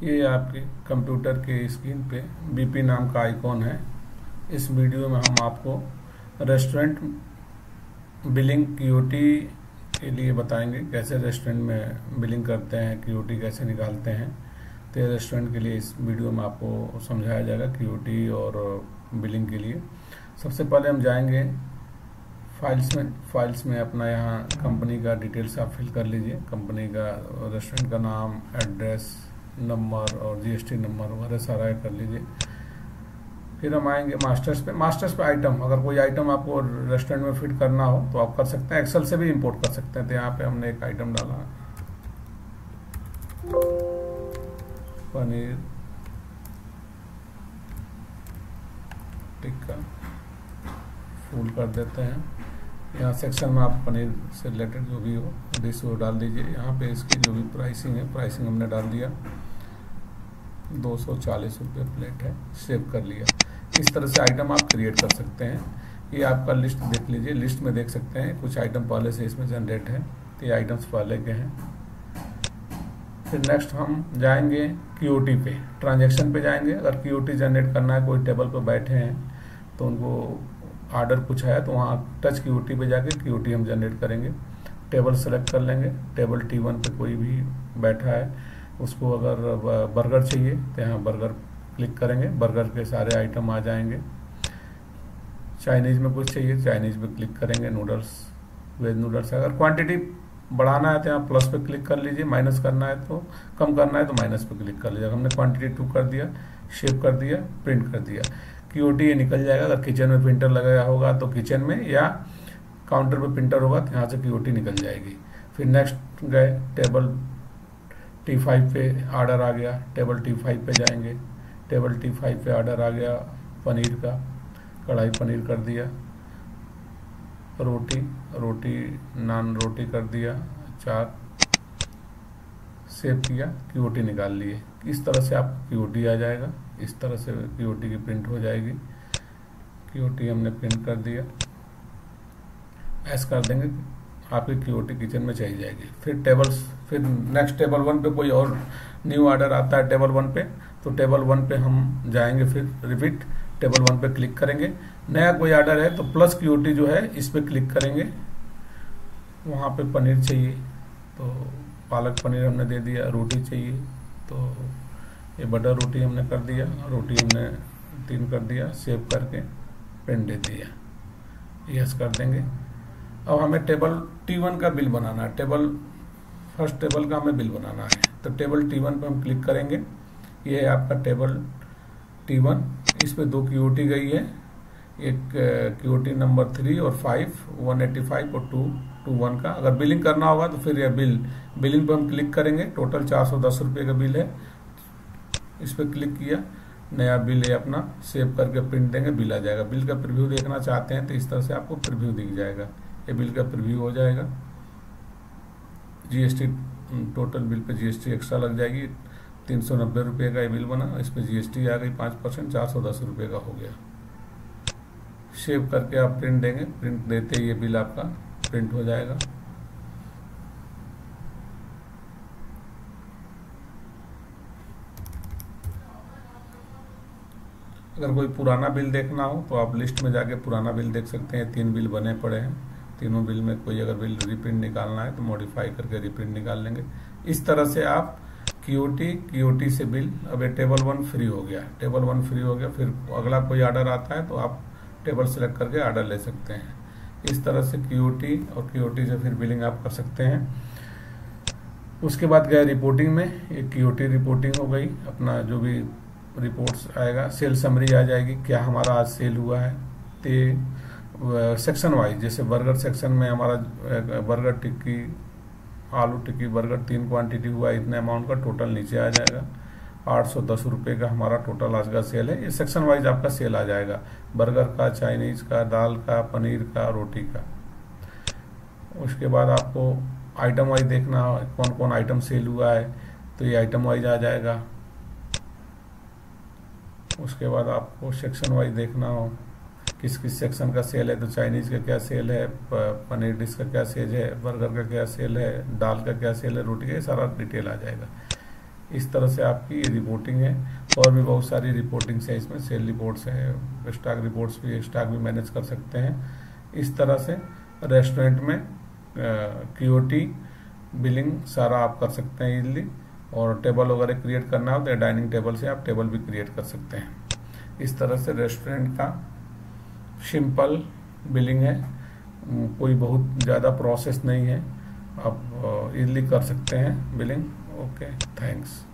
ये आपके कंप्यूटर के स्क्रीन पे बीपी नाम का आइकॉन है। इस वीडियो में हम आपको रेस्टोरेंट बिलिंग क्यूटी के लिए बताएंगे, कैसे रेस्टोरेंट में बिलिंग करते हैं, क्यूटी कैसे निकालते हैं। तो रेस्टोरेंट के लिए इस वीडियो में आपको समझाया जाएगा क्यूटी और बिलिंग के लिए। सबसे पहले हम जाएंगे फाइल्स में अपना यहाँ कंपनी का डिटेल्स आप फिल कर लीजिए। कंपनी का, रेस्टोरेंट का नाम, एड्रेस, नंबर और जीएसटी नंबर वगैरह सारा कर लीजिए। फिर हम आएंगे मास्टर्स पे आइटम, अगर कोई आइटम आपको रेस्टोरेंट में फिट करना हो तो आप कर सकते हैं। एक्सेल से भी इंपोर्ट कर सकते हैं। तो यहाँ पे हमने एक आइटम डाला, पनीर टिक्का, फुल कर देते हैं। यहाँ सेक्शन में आप पनीर से रिलेटेड जो भी हो डिश वो डाल दीजिए। यहाँ पे इसकी जो भी प्राइसिंग है, प्राइसिंग हमने डाल दिया, 240 रुपये प्लेट है, सेव कर लिया। इस तरह से आइटम आप क्रिएट कर सकते हैं। ये आपका लिस्ट देख लीजिए, लिस्ट में देख सकते हैं कुछ आइटम पहले से इसमें जनरेट है, तो ये आइटम्स पहले के हैं। फिर नेक्स्ट हम जाएंगे क्यूटी पे, ट्रांजैक्शन पे जाएंगे। अगर क्यूटी जनरेट करना है, कोई टेबल पे बैठे हैं तो उनको ऑर्डर कुछ है तो वहाँ टच क्यूटी पे जाके क्यूटी हम जनरेट करेंगे। टेबल सेलेक्ट कर लेंगे। टेबल T1 पे कोई भी बैठा है, उसको अगर बर्गर चाहिए तो यहाँ बर्गर क्लिक करेंगे, बर्गर के सारे आइटम आ जाएंगे। चाइनीज़ में कुछ चाहिए, चाइनीज़ पे क्लिक करेंगे। Noodles, veg noodles. अगर क्वांटिटी बढ़ाना है तो यहाँ प्लस पे क्लिक कर लीजिए, माइनस करना है तो, कम करना है तो माइनस पे क्लिक कर लीजिए। हमने क्वांटिटी 2 कर दिया, शेप कर दिया, प्रिंट कर दिया। क्यूटी ये निकल जाएगा। अगर किचन में प्रिंटर लगाया होगा तो किचन में, या काउंटर पे प्रिंटर होगा तो यहाँ से क्यूटी निकल जाएगी। फिर नेक्स्ट गए, टेबल T5 पे ऑर्डर आ गया, टेबल T5 पे जाएंगे। टेबल T5 पे ऑर्डर आ गया पनीर का, कढ़ाई पनीर कर दिया। रोटी नान रोटी कर दिया, 4 सेव किया, क्यूटी निकाल लिए। इस तरह से आप क्यूटी आ जाएगा। इस तरह से क्यूटी की प्रिंट हो जाएगी। क्यूटी हमने प्रिंट कर दिया, ऐसा कर देंगे, आपकी क्यूटी किचन में चली जाएगी। फिर नेक्स्ट टेबल 1 पे कोई और न्यू ऑर्डर आता है टेबल 1 पे, तो टेबल 1 पे हम जाएंगे। फिर रिपीट टेबल 1 पे क्लिक करेंगे। नया कोई ऑर्डर है तो प्लस क्यूटी जो है इस पे क्लिक करेंगे। वहाँ पे पनीर चाहिए तो पालक पनीर हमने दे दिया। रोटी चाहिए तो ये बटर रोटी हमने कर दिया, रोटी हमने 3 कर दिया, सेव करके प्रिंट दे दिया, यस कर देंगे। अब हमें टेबल T1 का बिल बनाना है, फर्स्ट टेबल का हमें बिल बनाना है। तो टेबल T1 पे हम क्लिक करेंगे। ये है आपका टेबल T1, इस पे 2 क्यूटी गई है, एक क्यूटी नंबर 3 और 5, 185 और 221 का। अगर बिलिंग करना होगा तो फिर यह बिलिंग पे हम क्लिक करेंगे। टोटल 410 रुपये का बिल है, इस पर क्लिक किया, नया बिल है अपना, सेव करके प्रिंट देंगे, बिल आ जाएगा। बिल का प्रीव्यू देखना चाहते हैं तो इस तरह से आपको प्रीव्यू दिख जाएगा। ये बिल का प्रीव्यू हो जाएगा। GST, total bill pay GST extra लग जाएगी, 390 रुपये का ये बिल बना। इस पर जीएसटी आ गई 5%, 410 रुपये का हो गया। सेव करके आप प्रिंट देंगे, प्रिंट देते ही ये बिल आपका प्रिंट हो जाएगा। अगर कोई पुराना बिल देखना हो तो आप लिस्ट में जाके पुराना बिल देख सकते हैं। 3 बिल बने पड़े हैं, तीनों बिल में कोई अगर बिल रिप्रिंट निकालना है तो मॉडिफाई करके रिप्रिंट निकाल लेंगे। इस तरह से आप क्यूटी से बिल। अब ये टेबल 1 फ्री हो गया, टेबल 1 फ्री हो गया। फिर अगला कोई ऑर्डर आता है तो आप टेबल सेलेक्ट करके ऑर्डर ले सकते हैं। इस तरह से क्यूटी और क्यूटी से फिर बिलिंग आप कर सकते हैं। उसके बाद गए रिपोर्टिंग में, एक क्यूटी रिपोर्टिंग हो गई। अपना जो भी रिपोर्ट्स आएगा, सेल समरी आ जाएगी, क्या हमारा आज सेल हुआ है। तो सेक्शन वाइज, जैसे बर्गर सेक्शन में हमारा बर्गर टिक्की, आलू टिक्की बर्गर 3 क्वांटिटी हुआ, इतने अमाउंट का टोटल नीचे आ जाएगा। 810 रुपये का हमारा टोटल आज का सेल है। ये सेक्शन वाइज आपका सेल आ जाएगा, बर्गर का, चाइनीज का, दाल का, पनीर का, रोटी का। उसके बाद आपको आइटम वाइज देखना है, कौन कौन आइटम सेल हुआ है, तो ये आइटम वाइज आ जाएगा। उसके बाद आपको सेक्शन वाइज देखना हो, किस किस सेक्शन का सेल है, तो चाइनीज़ का क्या सेल है, पनीर डिश का क्या सेल है, बर्गर का क्या सेल है, दाल का क्या सेल है, रोटी का, सारा डिटेल आ जाएगा। इस तरह से आपकी रिपोर्टिंग है। और भी बहुत सारी रिपोर्टिंग्स है इसमें, सेल रिपोर्ट्स है, स्टॉक रिपोर्ट्स भी, स्टॉक भी मैनेज कर सकते हैं। इस तरह से रेस्टोरेंट में क्यूओटी बिलिंग सारा आप कर सकते हैं इजीली। और टेबल वगैरह क्रिएट करना हो तो डाइनिंग टेबल से आप टेबल भी क्रिएट कर सकते हैं। इस तरह से रेस्टोरेंट का सिंपल बिलिंग है, कोई बहुत ज़्यादा प्रोसेस नहीं है, आप इजीली कर सकते हैं बिलिंग। Okay, thanks.